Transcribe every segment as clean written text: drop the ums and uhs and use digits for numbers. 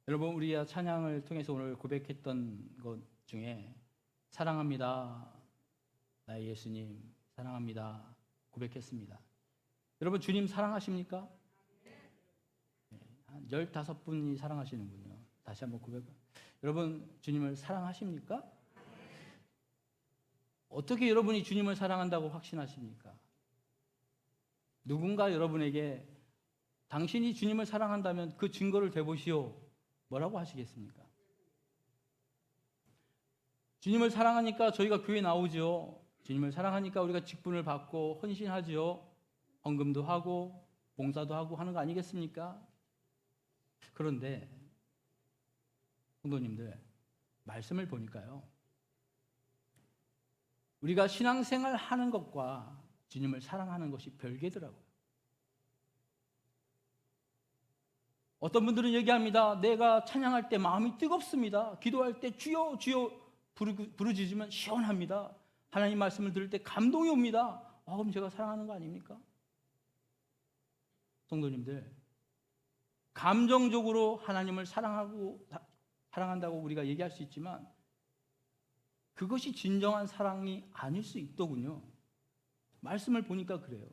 여러분, 우리가 찬양을 통해서 오늘 고백했던 것 중에 사랑합니다, 나의 예수님 사랑합니다 고백했습니다. 여러분, 주님 사랑하십니까? 한 15분이 사랑하시는군요. 다시 한번 고백. 여러분, 주님을 사랑하십니까? 어떻게 여러분이 주님을 사랑한다고 확신하십니까? 누군가 여러분에게 당신이 주님을 사랑한다면 그 증거를 대보시오, 뭐라고 하시겠습니까? 주님을 사랑하니까 저희가 교회 나오죠. 주님을 사랑하니까 우리가 직분을 받고 헌신하죠. 헌금도 하고 봉사도 하고 하는 거 아니겠습니까? 그런데 성도님들, 말씀을 보니까요, 우리가 신앙생활 하는 것과 주님을 사랑하는 것이 별개더라고요. 어떤 분들은 얘기합니다. 내가 찬양할 때 마음이 뜨겁습니다. 기도할 때 주여 주여 부르짖으면 시원합니다. 하나님 말씀을 들을 때 감동이 옵니다. 그럼 제가 사랑하는 거 아닙니까? 성도님들, 감정적으로 하나님을 사랑한다고 우리가 얘기할 수 있지만 그것이 진정한 사랑이 아닐 수 있더군요. 말씀을 보니까 그래요.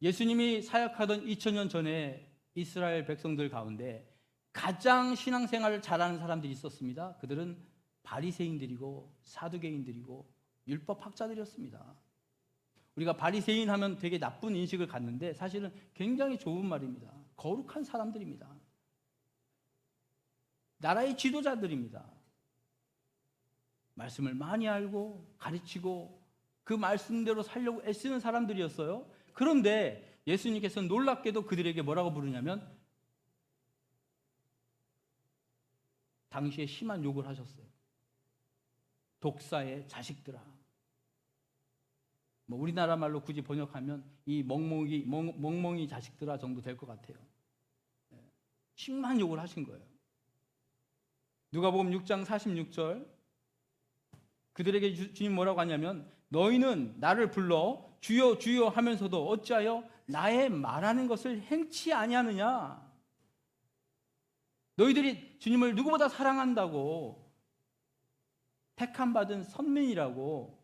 예수님이 사역하던 2000년 전에 이스라엘 백성들 가운데 가장 신앙생활을 잘하는 사람들이 있었습니다. 그들은 바리새인들이고 사두개인들이고 율법학자들이었습니다. 우리가 바리새인 하면 되게 나쁜 인식을 갖는데 사실은 굉장히 좋은 말입니다. 거룩한 사람들입니다. 나라의 지도자들입니다. 말씀을 많이 알고 가르치고 그 말씀대로 살려고 애쓰는 사람들이었어요. 그런데 예수님께서는 놀랍게도 그들에게 뭐라고 부르냐면 당시에 심한 욕을 하셨어요. 독사의 자식들아. 우리나라 말로 굳이 번역하면 이 멍멍이 자식들아 정도 될 것 같아요. 심한 욕을 하신 거예요. 누가복음 6장 46절, 그들에게 주님 뭐라고 하냐면 너희는 나를 불러 주여 주여 하면서도 어찌하여 나의 말하는 것을 행치 아니하느냐. 너희들이 주님을 누구보다 사랑한다고, 택함받은 선민이라고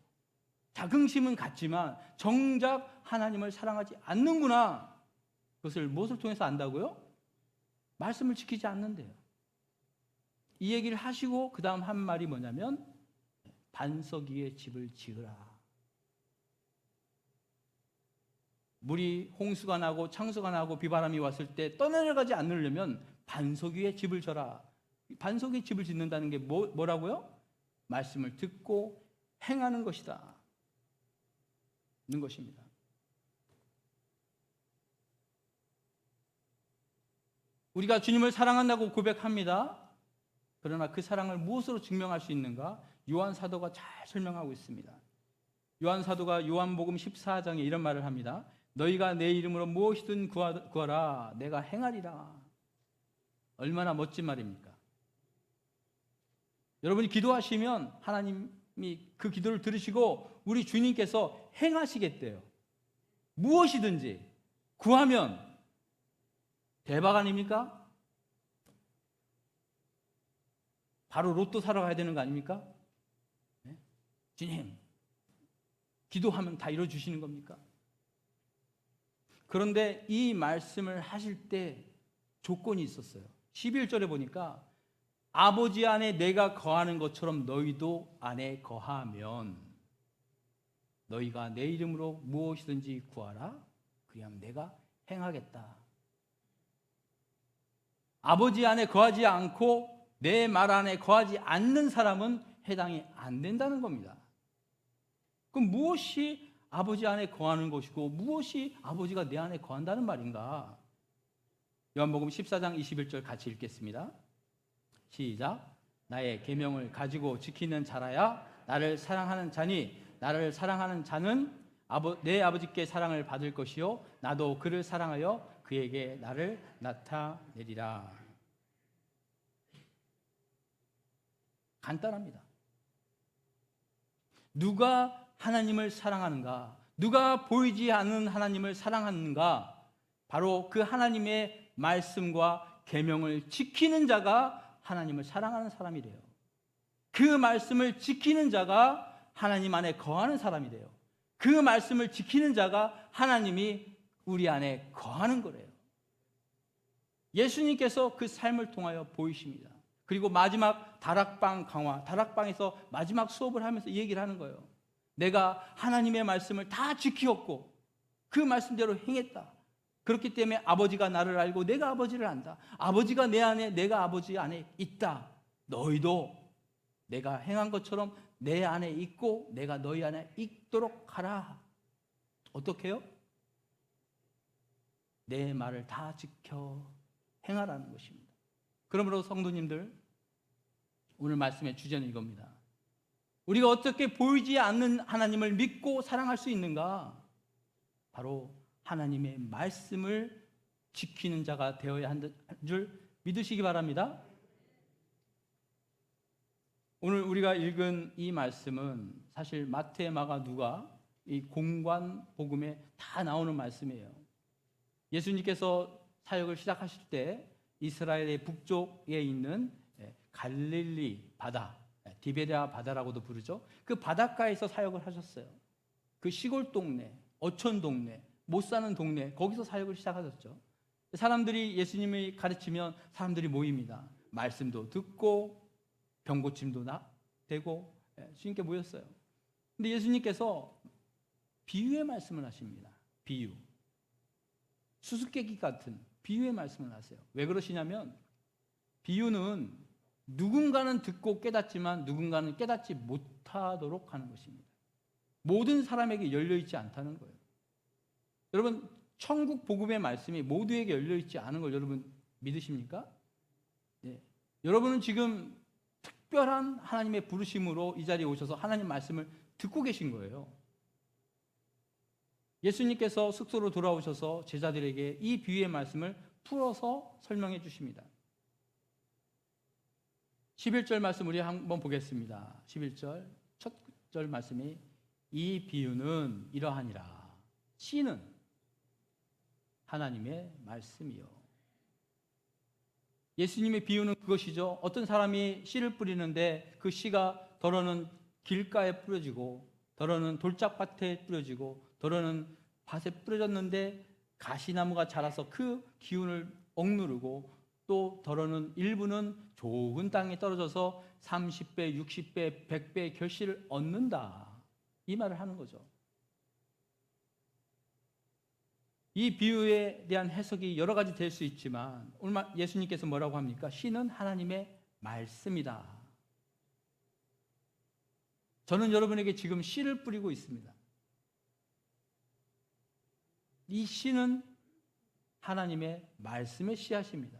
자긍심은 갖지만 정작 하나님을 사랑하지 않는구나. 그것을 무엇을 통해서 안다고요? 말씀을 지키지 않는데요. 이 얘기를 하시고 그 다음 한 말이 뭐냐면 반석 위에 집을 지으라. 물이 홍수가 나고 창수가 나고 비바람이 왔을 때 떠내려가지 않으려면 반석 위에 집을 져라. 반석 위에 집을 짓는다는 게 뭐라고요? 말씀을 듣고 행하는 것이다. 는 것입니다. 우리가 주님을 사랑한다고 고백합니다. 그러나 그 사랑을 무엇으로 증명할 수 있는가? 요한 사도가 잘 설명하고 있습니다. 요한 사도가 요한복음 14장에 이런 말을 합니다. 너희가 내 이름으로 무엇이든 구하라 내가 행하리라. 얼마나 멋진 말입니까? 여러분이 기도하시면 하나님이 그 기도를 들으시고 우리 주님께서 행하시겠대요. 무엇이든지 구하면 대박 아닙니까? 바로 로또 사러 가야 되는 거 아닙니까? 네? 주님, 기도하면 다 이루어주시는 겁니까? 그런데 이 말씀을 하실 때 조건이 있었어요. 11절에 보니까 아버지 안에 내가 거하는 것처럼 너희도 안에 거하면 너희가 내 이름으로 무엇이든지 구하라 그리하면 내가 행하겠다. 아버지 안에 거하지 않고 내 말 안에 거하지 않는 사람은 해당이 안 된다는 겁니다. 그럼 무엇이 아버지 안에 거하는 것이고 무엇이 아버지가 내 안에 거한다는 말인가? 요한복음 14장 21절 같이 읽겠습니다. 시작. 나의 계명을 가지고 지키는 자라야 나를 사랑하는 자니 나를 사랑하는 자는 내 아버지께 사랑을 받을 것이요 나도 그를 사랑하여 그에게 나를 나타내리라. 간단합니다. 누가 하나님을 사랑하는가? 누가 보이지 않는 하나님을 사랑하는가? 바로 그 하나님의 말씀과 계명을 지키는 자가 하나님을 사랑하는 사람이래요. 그 말씀을 지키는 자가 하나님 안에 거하는 사람이래요. 그 말씀을 지키는 자가 하나님이 우리 안에 거하는 거래요. 예수님께서 그 삶을 통하여 보이십니다. 그리고 마지막 다락방 강화, 다락방에서 마지막 수업을 하면서 이 얘기를 하는 거예요. 내가 하나님의 말씀을 다 지키었고 그 말씀대로 행했다. 그렇기 때문에 아버지가 나를 알고 내가 아버지를 안다. 아버지가 내 안에, 내가 아버지 안에 있다. 너희도 내가 행한 것처럼 내 안에 있고 내가 너희 안에 있도록 하라. 어떻게 해요? 내 말을 다 지켜 행하라는 것입니다. 그러므로 성도님들, 오늘 말씀의 주제는 이겁니다. 우리가 어떻게 보이지 않는 하나님을 믿고 사랑할 수 있는가? 바로 하나님의 말씀을 지키는 자가 되어야 한다는 줄 믿으시기 바랍니다. 오늘 우리가 읽은 이 말씀은 사실 마태, 마가, 누가 이 공관 복음에 다 나오는 말씀이에요. 예수님께서 사역을 시작하실 때 이스라엘의 북쪽에 있는 갈릴리 바다, 디베랴 바다라고도 부르죠. 그 바닷가에서 사역을 하셨어요. 그 시골 동네, 어촌 동네, 못 사는 동네, 거기서 사역을 시작하셨죠. 사람들이 예수님이 가르치면 사람들이 모입니다. 말씀도 듣고 병고침도 되고 주님께 모였어요. 근데 예수님께서 비유의 말씀을 하십니다. 비유. 수수께끼 같은 비유의 말씀을 하세요. 왜 그러시냐면 비유는 누군가는 듣고 깨닫지만 누군가는 깨닫지 못하도록 하는 것입니다. 모든 사람에게 열려있지 않다는 거예요. 여러분, 천국 복음의 말씀이 모두에게 열려있지 않은 걸 여러분 믿으십니까? 네. 여러분은 지금 특별한 하나님의 부르심으로 이 자리에 오셔서 하나님 말씀을 듣고 계신 거예요. 예수님께서 숙소로 돌아오셔서 제자들에게 이 비유의 말씀을 풀어서 설명해 주십니다. 11절 말씀 우리 한번 보겠습니다. 11절 첫 절 말씀이 이 비유는 이러하니라. 씨는 하나님의 말씀이요. 예수님의 비유는 그것이죠. 어떤 사람이 씨를 뿌리는데 그 씨가 더러는 길가에 뿌려지고 더러는 돌짝밭에 뿌려지고 더러는 밭에 뿌려졌는데 가시나무가 자라서 그 기운을 억누르고 또 더러는 일부는 좋은 땅에 떨어져서 30배, 60배, 100배의 결실을 얻는다. 이 말을 하는 거죠. 이 비유에 대한 해석이 여러 가지 될 수 있지만 오늘 예수님께서 뭐라고 합니까? 씨는 하나님의 말씀이다. 저는 여러분에게 지금 씨를 뿌리고 있습니다. 이 씨는 하나님의 말씀의 씨앗입니다.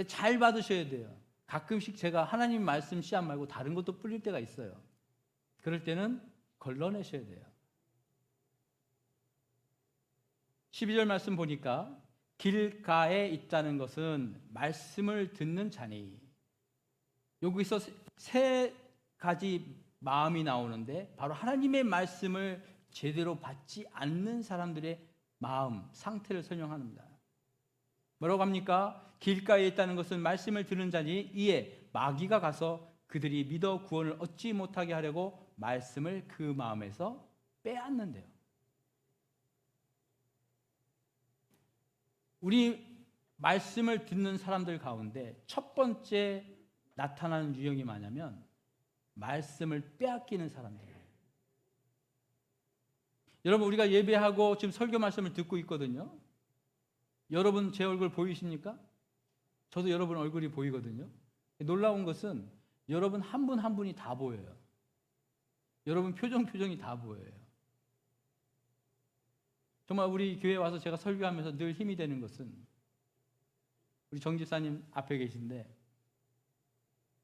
잘 받으셔야 돼요. 가끔씩 제가 하나님 말씀 씨앗 말고 다른 것도 뿌릴 때가 있어요. 그럴 때는 걸러내셔야 돼요. 12절 말씀 보니까 길가에 있다는 것은 말씀을 듣는 자니, 여기서 세 가지 마음이 나오는데 바로 하나님의 말씀을 제대로 받지 않는 사람들의 마음, 상태를 설명합니다. 뭐라고 합니까? 길가에 있다는 것은 말씀을 듣는 자니 이에 마귀가 가서 그들이 믿어 구원을 얻지 못하게 하려고 말씀을 그 마음에서 빼앗는데요. 우리 말씀을 듣는 사람들 가운데 첫 번째 나타나는 유형이 뭐냐면 말씀을 빼앗기는 사람들이에요. 여러분, 우리가 예배하고 지금 설교 말씀을 듣고 있거든요. 여러분 제 얼굴 보이십니까? 저도 여러분 얼굴이 보이거든요. 놀라운 것은 여러분 한 분 한 분이 다 보여요. 여러분 표정이 다 보여요. 정말 우리 교회에 와서 제가 설교하면서 늘 힘이 되는 것은 우리 정 집사님 앞에 계신데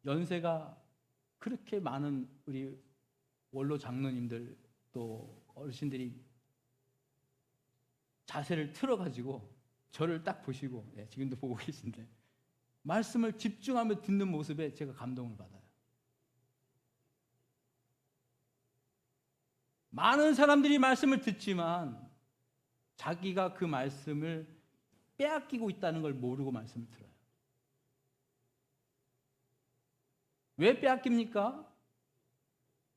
연세가 그렇게 많은 우리 원로 장로님들 또 어르신들이 자세를 틀어가지고 저를 딱 보시고 지금도 보고 계신데 말씀을 집중하며 듣는 모습에 제가 감동을 받아요. 많은 사람들이 말씀을 듣지만 자기가 그 말씀을 빼앗기고 있다는 걸 모르고 말씀을 들어요. 왜 빼앗깁니까?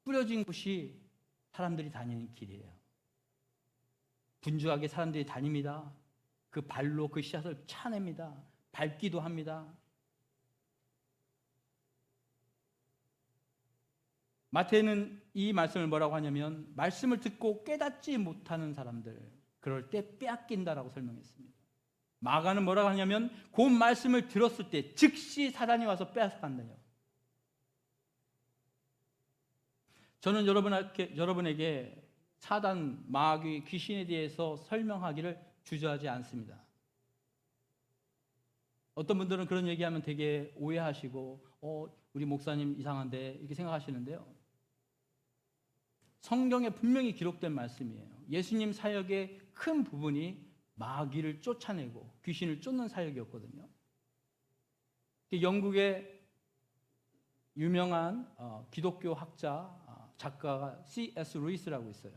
뿌려진 곳이 사람들이 다니는 길이에요. 분주하게 사람들이 다닙니다. 그 발로 그 씨앗을 차냅니다. 밟기도 합니다. 마태는 이 말씀을 뭐라고 하냐면 말씀을 듣고 깨닫지 못하는 사람들, 그럴 때 빼앗긴다라고 설명했습니다. 마가는 뭐라고 하냐면 그 말씀을 들었을 때 즉시 사단이 와서 빼앗아간다요. 저는 여러분에게 사단, 마귀, 귀신에 대해서 설명하기를 주저하지 않습니다. 어떤 분들은 그런 얘기하면 되게 오해하시고 우리 목사님 이상한데 이렇게 생각하시는데요. 성경에 분명히 기록된 말씀이에요. 예수님 사역의 큰 부분이 마귀를 쫓아내고 귀신을 쫓는 사역이었거든요. 영국의 유명한 기독교 학자, 작가가 C.S. 루이스라고 있어요.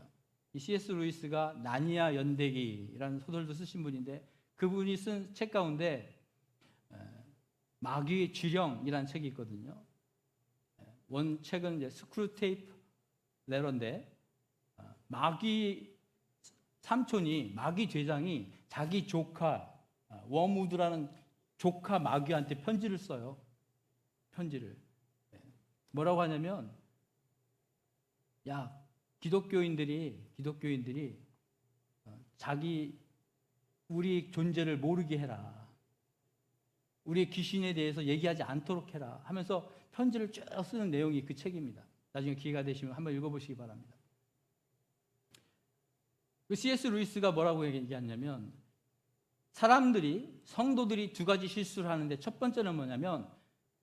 이 C.S. 루이스가 나니아 연대기라는 소설도 쓰신 분인데 그분이 쓴 책 가운데 마귀의 쥐령이라는 책이 있거든요. 원 책은 이제 스크루테이프 레러인데 마귀 삼촌이 마귀 대장이 자기 조카 워무드라는 조카 마귀한테 편지를 써요. 편지를 뭐라고 하냐면 야 기독교인들이 우리 존재를 모르게 해라. 우리의 귀신에 대해서 얘기하지 않도록 해라 하면서 편지를 쭉 쓰는 내용이 그 책입니다. 나중에 기회가 되시면 한번 읽어보시기 바랍니다. 그 C.S. 루이스가 뭐라고 얘기하냐면 성도들이 두 가지 실수를 하는데 첫 번째는 뭐냐면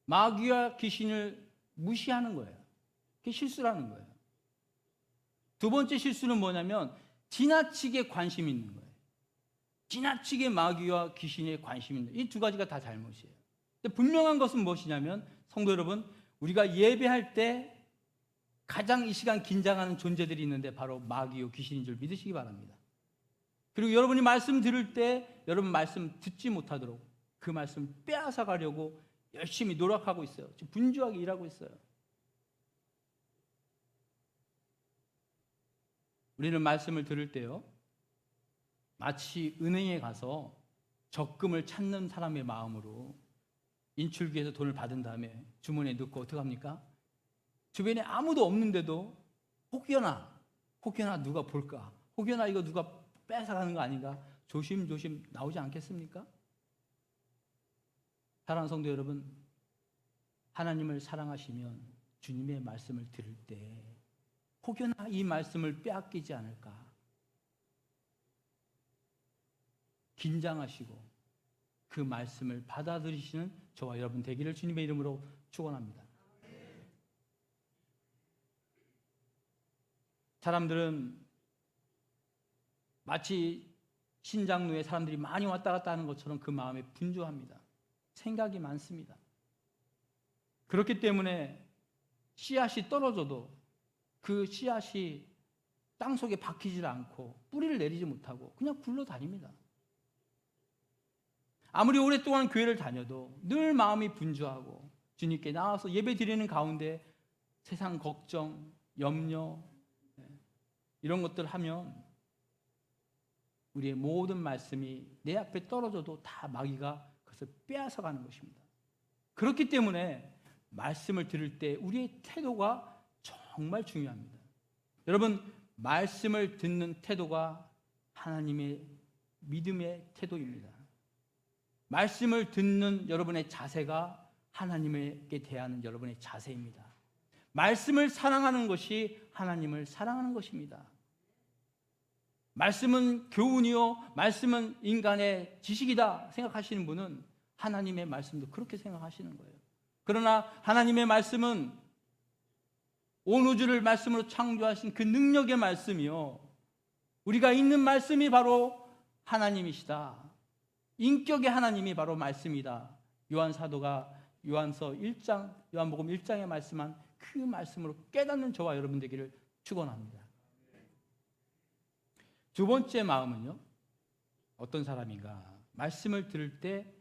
마귀와 귀신을 무시하는 거예요. 그게 실수라는 거예요. 두 번째 실수는 뭐냐면 지나치게 관심 있는 거예요. 지나치게 마귀와 귀신에 관심 있는 이 두 가지가 다 잘못이에요. 근데 분명한 것은 무엇이냐면 성도 여러분, 우리가 예배할 때 가장 이 시간 긴장하는 존재들이 있는데 바로 마귀요 귀신인 줄 믿으시기 바랍니다. 그리고 여러분이 말씀 들을 때 여러분 말씀 듣지 못하도록 그 말씀 빼앗아 가려고 열심히 노력하고 있어요. 지금 분주하게 일하고 있어요. 우리는 말씀을 들을 때요 마치 은행에 가서 적금을 찾는 사람의 마음으로 인출기에서 돈을 받은 다음에 주머니에 넣고 어떻게 합니까? 주변에 아무도 없는데도 혹여나 누가 볼까? 혹여나 이거 누가 뺏어가는 거 아닌가? 조심조심 나오지 않겠습니까? 사랑하는 성도 여러분, 하나님을 사랑하시면 주님의 말씀을 들을 때 혹여나 이 말씀을 빼앗기지 않을까? 긴장하시고 그 말씀을 받아들이시는 저와 여러분 되기를 주님의 이름으로 축원합니다. 사람들은 마치 신장로에 사람들이 많이 왔다 갔다 하는 것처럼 그 마음에 분주합니다. 생각이 많습니다. 그렇기 때문에 씨앗이 떨어져도 그 씨앗이 땅속에 박히질 않고 뿌리를 내리지 못하고 그냥 굴러다닙니다. 아무리 오랫동안 교회를 다녀도 늘 마음이 분주하고 주님께 나와서 예배 드리는 가운데 세상 걱정, 염려 이런 것들 하면 우리의 모든 말씀이 내 앞에 떨어져도 다 마귀가 그것을 빼앗아가는 것입니다. 그렇기 때문에 말씀을 들을 때 우리의 태도가 정말 중요합니다. 여러분, 말씀을 듣는 태도가 하나님의 믿음의 태도입니다. 말씀을 듣는 여러분의 자세가 하나님에게 대하는 여러분의 자세입니다. 말씀을 사랑하는 것이 하나님을 사랑하는 것입니다. 말씀은 교훈이요, 말씀은 인간의 지식이다 생각하시는 분은 하나님의 말씀도 그렇게 생각하시는 거예요. 그러나 하나님의 말씀은 온 우주를 말씀으로 창조하신 그 능력의 말씀이요, 우리가 읽는 말씀이 바로 하나님이시다. 인격의 하나님이 바로 말씀이다. 요한 사도가 요한복음 1장에 말씀한 그 말씀으로 깨닫는 저와 여러분 되기를 축원합니다. 두 번째 마음은요, 어떤 사람인가? 말씀을 들을 때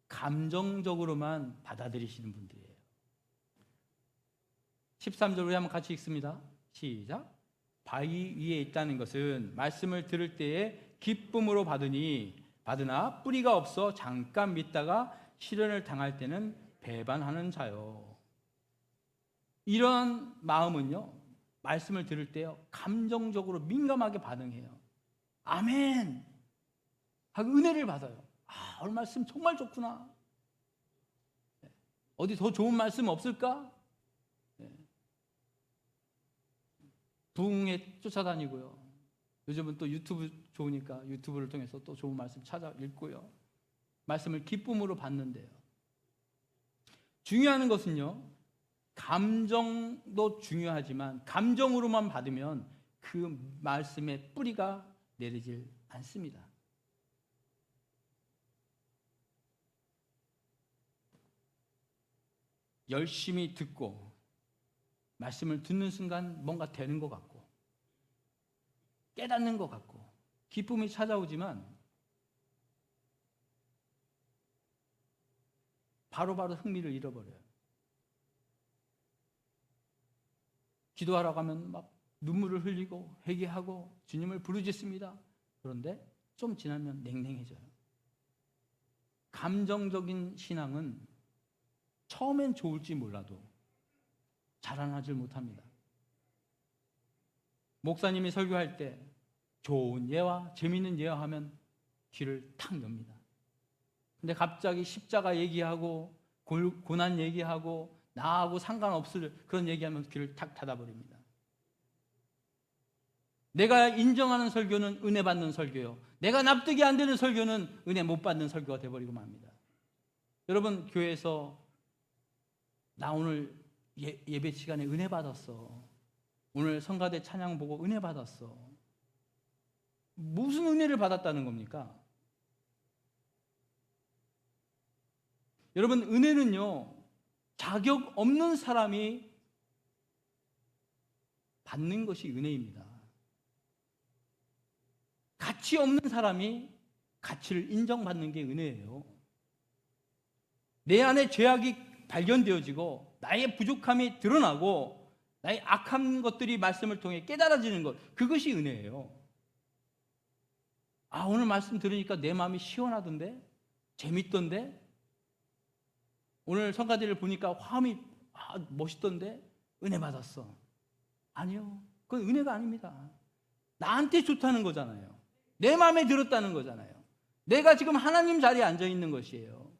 감정적으로만 받아들이시는 분들이에요. 13절 우리 한번 같이 읽습니다. 시작. 바위 위에 있다는 것은 말씀을 들을 때에 기쁨으로 받으나 뿌리가 없어 잠깐 믿다가 시련을 당할 때는 배반하는 자요. 이런 마음은요, 말씀을 들을 때요, 감정적으로 민감하게 반응해요. 아멘 하고 은혜를 받아요. 오늘 말씀 정말 좋구나. 어디 더 좋은 말씀 없을까? 부흥에 쫓아다니고요. 요즘은 또 유튜브 좋으니까 유튜브를 통해서 또 좋은 말씀 찾아 읽고요. 말씀을 기쁨으로 받는데요. 중요한 것은요, 감정도 중요하지만 감정으로만 받으면 그 말씀의 뿌리가 내리질 않습니다. 열심히 듣고 말씀을 듣는 순간 뭔가 되는 것 같고 깨닫는 것 같고 기쁨이 찾아오지만 바로바로 흥미를 잃어버려요. 기도하러 가면 막 눈물을 흘리고 회개하고 주님을 부르짖습니다. 그런데 좀 지나면 냉랭해져요. 감정적인 신앙은 처음엔 좋을지 몰라도 자라나질 못합니다. 목사님이 설교할 때 좋은 예화, 재미있는 예화 하면 귀를 탁 엽니다. 근데 갑자기 십자가 얘기하고 고난 얘기하고 나하고 상관없을 그런 얘기하면 귀를 탁 닫아버립니다. 내가 인정하는 설교는 은혜 받는 설교요, 내가 납득이 안 되는 설교는 은혜 못 받는 설교가 되어버리고 맙니다. 여러분, 교회에서 나 오늘 예배 시간에 은혜 받았어, 오늘 성가대 찬양 보고 은혜 받았어. 무슨 은혜를 받았다는 겁니까? 여러분, 은혜는요, 자격 없는 사람이 받는 것이 은혜입니다. 가치 없는 사람이 가치를 인정받는 게 은혜예요. 내 안에 죄악이 발견되어지고 나의 부족함이 드러나고 나의 악한 것들이 말씀을 통해 깨달아지는 것, 그것이 은혜예요. 오늘 말씀 들으니까 내 마음이 시원하던데, 재밌던데, 오늘 성가대를 보니까 화음이 멋있던데 은혜 받았어. 아니요, 그건 은혜가 아닙니다. 나한테 좋다는 거잖아요. 내 마음에 들었다는 거잖아요. 내가 지금 하나님 자리에 앉아 있는 것이에요.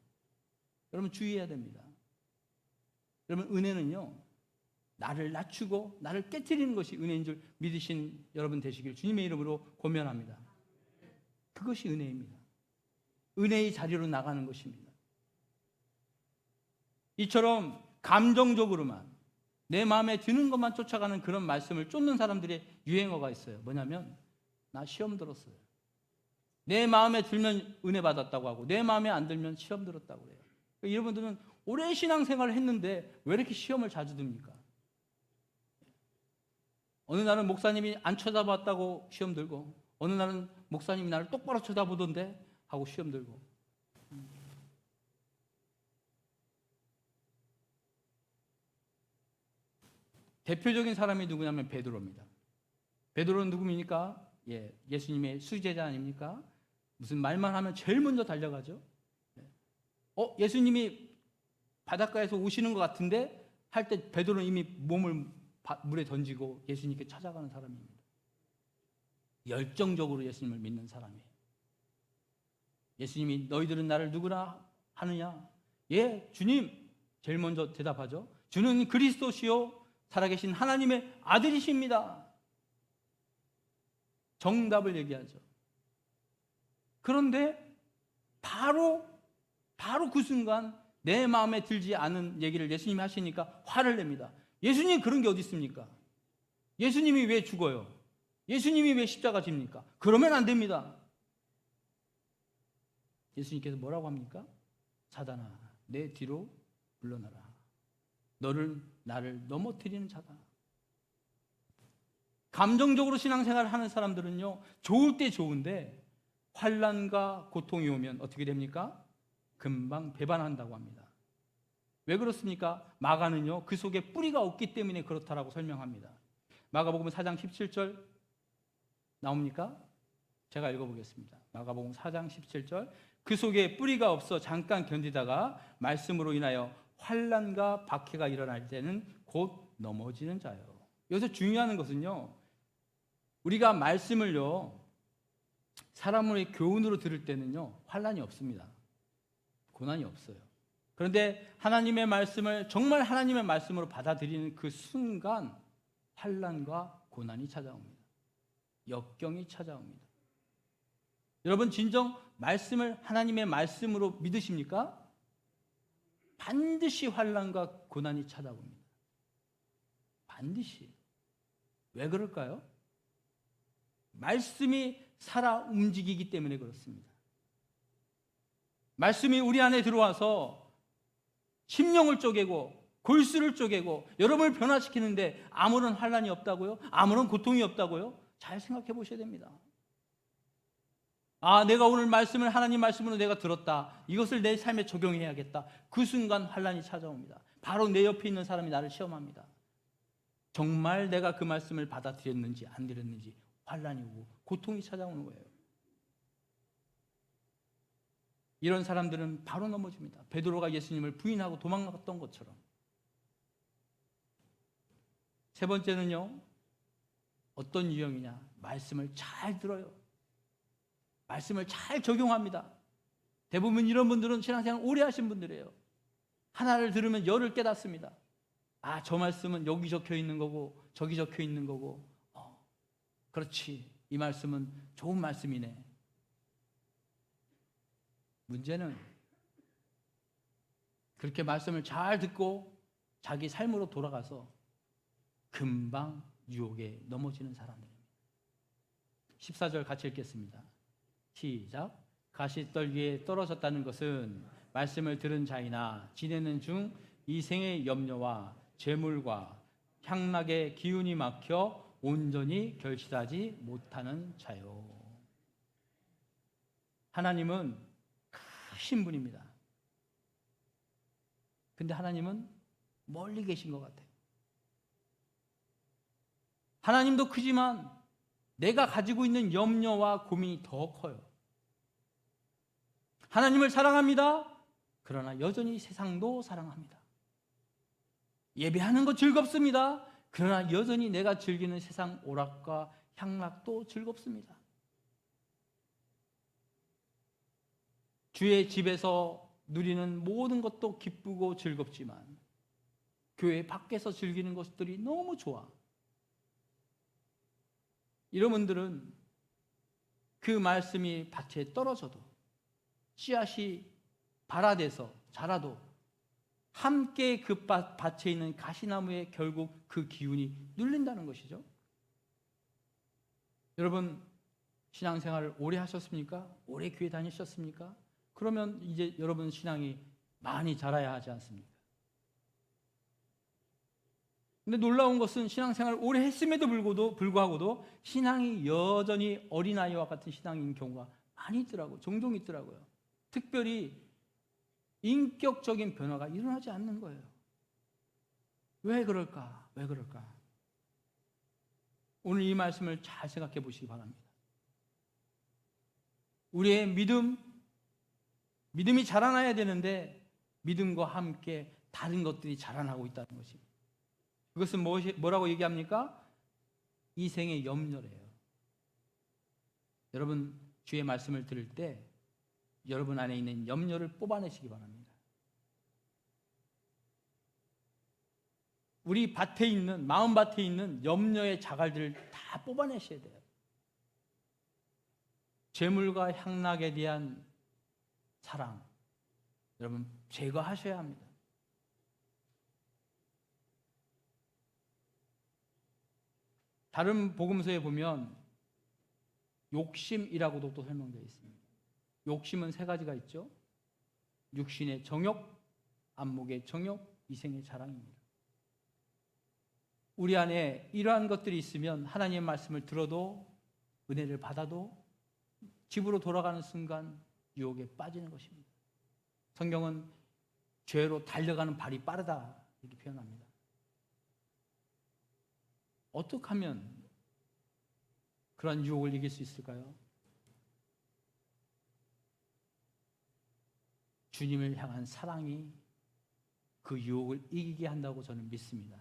여러분, 주의해야 됩니다. 여러분, 은혜는요, 나를 낮추고 나를 깨트리는 것이 은혜인 줄 믿으신 여러분 되시길 주님의 이름으로 권면합니다. 그것이 은혜입니다. 은혜의 자리로 나가는 것입니다. 이처럼 감정적으로만 내 마음에 드는 것만 쫓아가는 그런 말씀을 쫓는 사람들의 유행어가 있어요. 뭐냐면, 나 시험 들었어요. 내 마음에 들면 은혜 받았다고 하고 내 마음에 안 들면 시험 들었다고 그래요. 여러분들은 오래 신앙생활을 했는데 왜 이렇게 시험을 자주 듭니까? 어느 날은 목사님이 안 쳐다봤다고 시험 들고, 어느 날은 목사님이 나를 똑바로 쳐다보던데 하고 시험 들고. 대표적인 사람이 누구냐면 베드로입니다. 베드로는 누굽니까? 예수님의 수제자 아닙니까? 무슨 말만 하면 제일 먼저 달려가죠. 예수님이 바닷가에서 오시는 것 같은데 할 때 베드로는 이미 몸을 물에 던지고 예수님께 찾아가는 사람입니다. 열정적으로 예수님을 믿는 사람이에요. 예수님이 너희들은 나를 누구라 하느냐? 주님, 제일 먼저 대답하죠. 주는 그리스도시요 살아계신 하나님의 아들이십니다. 정답을 얘기하죠. 그런데 바로 그 순간 내 마음에 들지 않은 얘기를 예수님이 하시니까 화를 냅니다. 예수님, 그런 게 어디 있습니까? 예수님이 왜 죽어요? 예수님이 왜 십자가 집니까? 그러면 안 됩니다. 예수님께서 뭐라고 합니까? 사단아, 내 뒤로 물러나라. 너를 나를 넘어뜨리는 자다. 감정적으로 신앙생활을 하는 사람들은요, 좋을 때 좋은데 환난과 고통이 오면 어떻게 됩니까? 금방 배반한다고 합니다. 왜 그렇습니까? 마가는요, 그 속에 뿌리가 없기 때문에 그렇다라고 설명합니다. 마가복음 4장 17절 나옵니까? 제가 읽어보겠습니다. 마가복음 4장 17절. 그 속에 뿌리가 없어 잠깐 견디다가 말씀으로 인하여 환난과 박해가 일어날 때는 곧 넘어지는 자요. 여기서 중요한 것은요, 우리가 말씀을요, 사람의 교훈으로 들을 때는요, 환난이 없습니다. 고난이 없어요. 그런데 하나님의 말씀을 정말 하나님의 말씀으로 받아들이는 그 순간 환난과 고난이 찾아옵니다. 역경이 찾아옵니다. 여러분, 진정 말씀을 하나님의 말씀으로 믿으십니까? 반드시 환난과 고난이 찾아옵니다. 반드시. 왜 그럴까요? 말씀이 살아 움직이기 때문에 그렇습니다. 말씀이 우리 안에 들어와서 심령을 쪼개고 골수를 쪼개고 여러분을 변화시키는데 아무런 환난이 없다고요? 아무런 고통이 없다고요? 잘 생각해 보셔야 됩니다. 아, 내가 오늘 말씀을 하나님 말씀으로 내가 들었다. 이것을 내 삶에 적용해야겠다. 그 순간 환난이 찾아옵니다. 바로 내 옆에 있는 사람이 나를 시험합니다. 정말 내가 그 말씀을 받아들였는지 안 들였는지 환난이 오고 고통이 찾아오는 거예요. 이런 사람들은 바로 넘어집니다. 베드로가 예수님을 부인하고 도망갔던 것처럼. 세 번째는요, 어떤 유형이냐? 말씀을 잘 들어요. 말씀을 잘 적용합니다. 대부분 이런 분들은 신앙생활 오래 하신 분들이에요. 하나를 들으면 열을 깨닫습니다. 아, 저 말씀은 여기 적혀 있는 거고 저기 적혀 있는 거고, 그렇지, 이 말씀은 좋은 말씀이네. 문제는 그렇게 말씀을 잘 듣고 자기 삶으로 돌아가서 금방 유혹에 넘어지는 사람들입니다. 14절 같이 읽겠습니다. 시작. 가시떨기에 떨어졌다는 것은 말씀을 들은 자이나 지내는 중 이생의 염려와 재물과 향락의 기운이 막혀 온전히 결실하지 못하는 자요. 하나님은 크신 분입니다. 근데 하나님은 멀리 계신 것 같아요. 하나님도 크지만 내가 가지고 있는 염려와 고민이 더 커요. 하나님을 사랑합니다. 그러나 여전히 세상도 사랑합니다. 예배하는 거 즐겁습니다. 그러나 여전히 내가 즐기는 세상 오락과 향락도 즐겁습니다. 주의 집에서 누리는 모든 것도 기쁘고 즐겁지만 교회 밖에서 즐기는 것들이 너무 좋아. 이런 분들은 그 말씀이 밭에 떨어져도 씨앗이 발아돼서 자라도 함께 그 밭에 있는 가시나무에 결국 그 기운이 눌린다는 것이죠. 여러분, 신앙생활을 오래 하셨습니까? 오래 교회 다니셨습니까? 그러면 이제 여러분 신앙이 많이 자라야 하지 않습니까? 근데 놀라운 것은 신앙생활을 오래 했음에도 불구하고도 신앙이 여전히 어린아이와 같은 신앙인 경우가 많이 있더라고요. 종종 있더라고요. 특별히 인격적인 변화가 일어나지 않는 거예요. 왜 그럴까? 왜 그럴까? 오늘 이 말씀을 잘 생각해 보시기 바랍니다. 우리의 믿음이 자라나야 되는데 믿음과 함께 다른 것들이 자라나고 있다는 것입니다. 그것은 뭐라고 얘기합니까? 이생의 염려래요. 여러분, 주의 말씀을 들을 때 여러분 안에 있는 염려를 뽑아내시기 바랍니다. 우리 밭에 있는, 마음밭에 있는 염려의 자갈들을 다 뽑아내셔야 돼요. 재물과 향락에 대한 사랑, 여러분 제거하셔야 합니다. 다른 복음서에 보면 욕심이라고도 또 설명되어 있습니다. 욕심은 세 가지가 있죠. 육신의 정욕, 안목의 정욕, 이생의 자랑입니다. 우리 안에 이러한 것들이 있으면 하나님의 말씀을 들어도 은혜를 받아도 집으로 돌아가는 순간 유혹에 빠지는 것입니다. 성경은 죄로 달려가는 발이 빠르다 이렇게 표현합니다. 어떻게 하면 그런 유혹을 이길 수 있을까요? 주님을 향한 사랑이 그 유혹을 이기게 한다고 저는 믿습니다.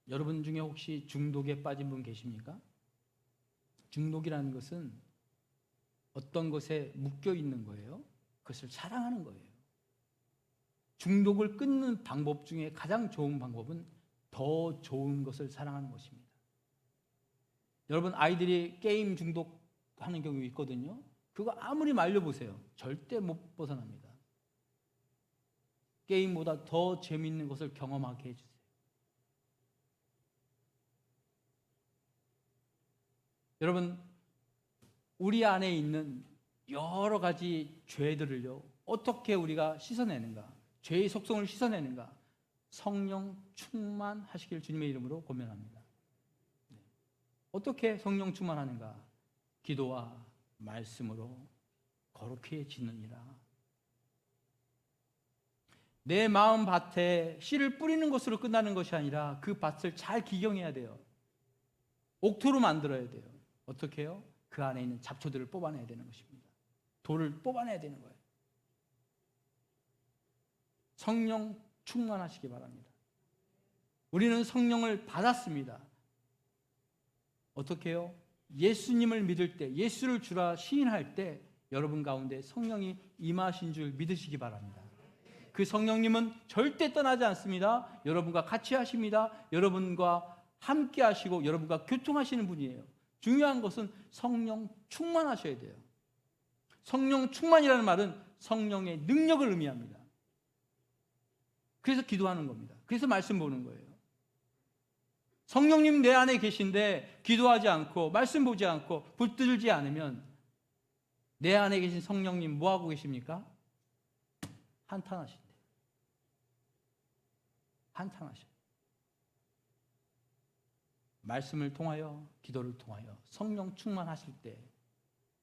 여러분 중에 혹시 중독에 빠진 분 계십니까? 중독이라는 것은 어떤 것에 묶여 있는 거예요. 그것을 사랑하는 거예요. 중독을 끊는 방법 중에 가장 좋은 방법은 더 좋은 것을 사랑하는 것입니다. 여러분, 아이들이 게임 중독하는 경우 있거든요. 그거 아무리 말려보세요. 절대 못 벗어납니다. 게임보다 더 재미있는 것을 경험하게 해주세요. 여러분, 우리 안에 있는 여러 가지 죄들을요, 어떻게 우리가 씻어내는가? 죄의 속성을 씻어내는가? 성령 충만하시길 주님의 이름으로 권면합니다. 어떻게 성령 충만하는가? 기도와 말씀으로 거룩히 지느니라. 내 마음 밭에 씨를 뿌리는 것으로 끝나는 것이 아니라 그 밭을 잘 기경해야 돼요. 옥토로 만들어야 돼요. 어떻게 해요? 그 안에 있는 잡초들을 뽑아내야 되는 것입니다. 돌을 뽑아내야 되는 거예요. 성령 충만하시기 바랍니다. 우리는 성령을 받았습니다. 어떻게 해요? 예수님을 믿을 때, 예수를 주라 시인할 때 여러분 가운데 성령이 임하신 줄 믿으시기 바랍니다. 그 성령님은 절대 떠나지 않습니다. 여러분과 같이 하십니다. 여러분과 함께 하시고 여러분과 교통하시는 분이에요. 중요한 것은 성령 충만하셔야 돼요. 성령 충만이라는 말은 성령의 능력을 의미합니다. 그래서 기도하는 겁니다. 그래서 말씀 보는 거예요. 성령님 내 안에 계신데 기도하지 않고 말씀 보지 않고 붙들지 않으면 내 안에 계신 성령님 뭐하고 계십니까? 한탄하신대요. 한탄하셔요. 말씀을 통하여 기도를 통하여 성령 충만하실 때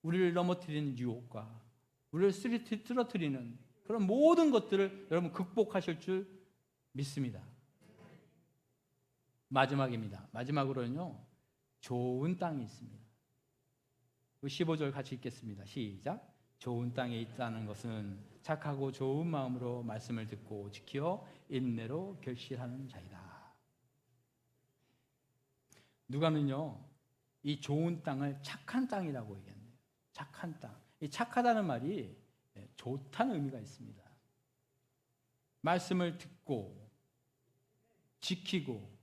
우리를 넘어뜨리는 유혹과 우리를 쓰러뜨리는 그런 모든 것들을 여러분 극복하실 줄 믿습니다. 마지막입니다. 마지막으로는요, 좋은 땅이 있습니다. 15절 같이 읽겠습니다. 시작. 좋은 땅에 있다는 것은 착하고 좋은 마음으로 말씀을 듣고 지켜 인내로 결실하는 자이다. 누가는요, 이 좋은 땅을 착한 땅이라고 얘기했네요. 착한 땅. 이 착하다는 말이 좋다는 의미가 있습니다. 말씀을 듣고 지키고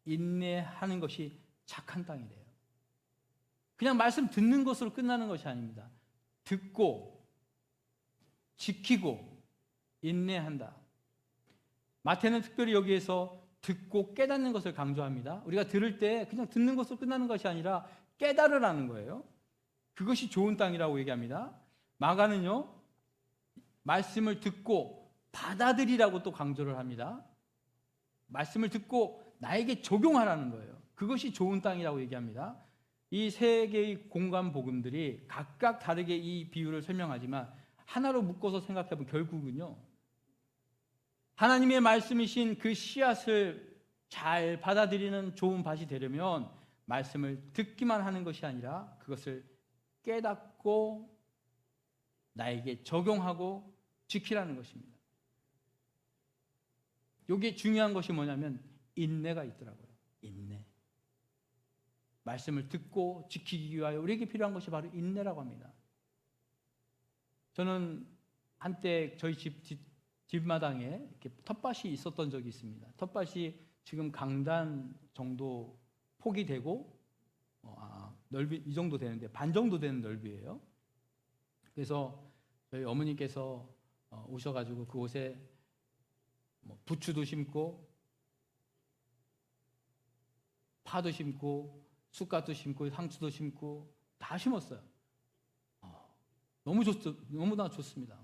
인내하는 것이 착한 땅이래요. 그냥 말씀 듣는 것으로 끝나는 것이 아닙니다. 듣고 지키고 인내한다. 마태는 특별히 여기에서 듣고 깨닫는 것을 강조합니다. 우리가 들을 때 그냥 듣는 것으로 끝나는 것이 아니라 깨달으라는 거예요. 그것이 좋은 땅이라고 얘기합니다. 마가는요, 말씀을 듣고 받아들이라고 또 강조를 합니다. 말씀을 듣고 나에게 적용하라는 거예요. 그것이 좋은 땅이라고 얘기합니다. 이 세 개의 공간 복음들이 각각 다르게 이 비유를 설명하지만 하나로 묶어서 생각해보면 결국은요, 하나님의 말씀이신 그 씨앗을 잘 받아들이는 좋은 밭이 되려면 말씀을 듣기만 하는 것이 아니라 그것을 깨닫고 나에게 적용하고 지키라는 것입니다. 여기에 중요한 것이 뭐냐면 인내가 있더라고요. 인내. 말씀을 듣고 지키기 위하여 우리에게 필요한 것이 바로 인내라고 합니다. 저는 한때 저희 집마당에 이렇게 텃밭이 있었던 적이 있습니다. 텃밭이 지금 강단 정도 폭이 되고 넓이 이 정도 되는데 반 정도 되는 넓이에요. 그래서 저희 어머니께서 오셔가지고 그곳에 부추도 심고 파도 심고 쑥갓도 심고 상추도 심고 다 심었어요. 너무나 좋습니다.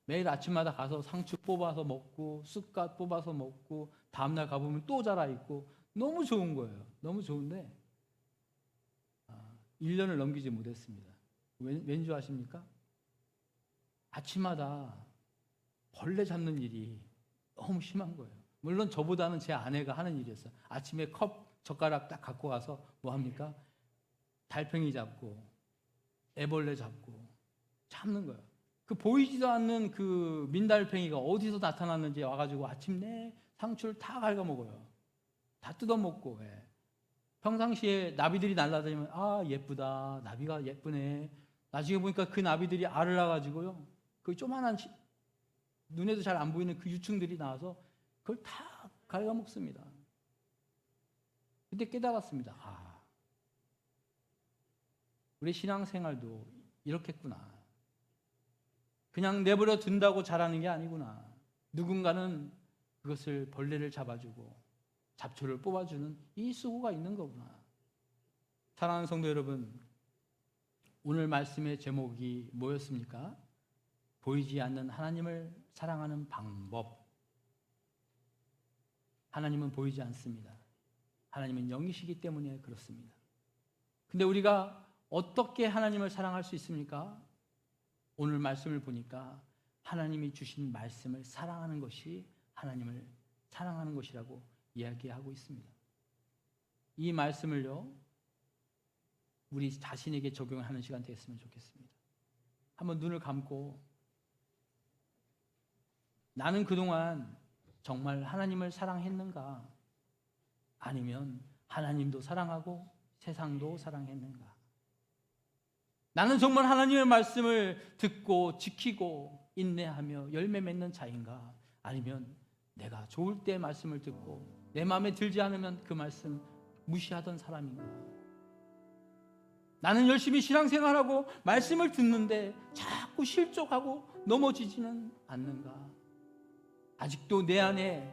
매일 아침마다 가서 상추 뽑아서 먹고 쑥갓 뽑아서 먹고 다음날 가보면 또 자라있고 너무 좋은 거예요. 너무 좋은데 1년을 넘기지 못했습니다. 왠지 아십니까? 아침마다 벌레 잡는 일이 너무 심한 거예요. 물론 저보다는 제 아내가 하는 일이었어요. 아침에 젓가락 딱 갖고 가서 뭐 합니까? 달팽이 잡고 애벌레 잡고 잡는 거예요. 그 보이지도 않는 그 민달팽이가 어디서 나타났는지 와가지고 아침 내 상추를 다 갉아먹어요. 다 뜯어먹고. 예. 평상시에 나비들이 날아다니면 아 예쁘다, 나비가 예쁘네. 나중에 보니까 그 나비들이 알을 낳아가지고요, 그 조만한 눈에도 잘 안 보이는 그 유충들이 나와서 그걸 다 갉아먹습니다. 근데 깨달았습니다. 아, 우리 신앙생활도 이렇겠구나. 그냥 내버려 둔다고 자라는 게 아니구나. 누군가는 그것을 벌레를 잡아주고 잡초를 뽑아주는 이 수고가 있는 거구나. 사랑하는 성도 여러분, 오늘 말씀의 제목이 뭐였습니까? 보이지 않는 하나님을 사랑하는 방법. 하나님은 보이지 않습니다. 하나님은 영이시기 때문에 그렇습니다. 근데 우리가 어떻게 하나님을 사랑할 수 있습니까? 오늘 말씀을 보니까 하나님이 주신 말씀을 사랑하는 것이 하나님을 사랑하는 것이라고 이야기하고 있습니다. 이 말씀을요, 우리 자신에게 적용하는 시간 되었으면 좋겠습니다. 한번 눈을 감고 나는 그동안 정말 하나님을 사랑했는가? 아니면 하나님도 사랑하고 세상도 사랑했는가? 나는 정말 하나님의 말씀을 듣고 지키고 인내하며 열매 맺는 자인가? 아니면 내가 좋을 때 말씀을 듣고 내 마음에 들지 않으면 그 말씀 무시하던 사람인가? 나는 열심히 신앙생활하고 말씀을 듣는데 자꾸 실족하고 넘어지지는 않는가? 아직도 내 안에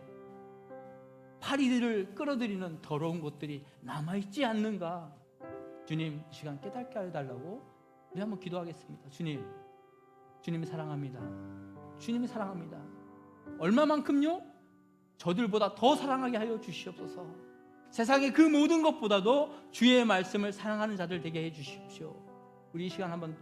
파리들을 끌어들이는 더러운 것들이 남아있지 않는가? 주님, 이 시간 깨닫게 해달라고 우리 한번 기도하겠습니다. 주님이 사랑합니다. 주님이 사랑합니다. 얼마만큼요? 저들보다 더 사랑하게 하여 주시옵소서. 세상의 그 모든 것보다도 주의 말씀을 사랑하는 자들 되게 해 주십시오. 우리 이 시간 한번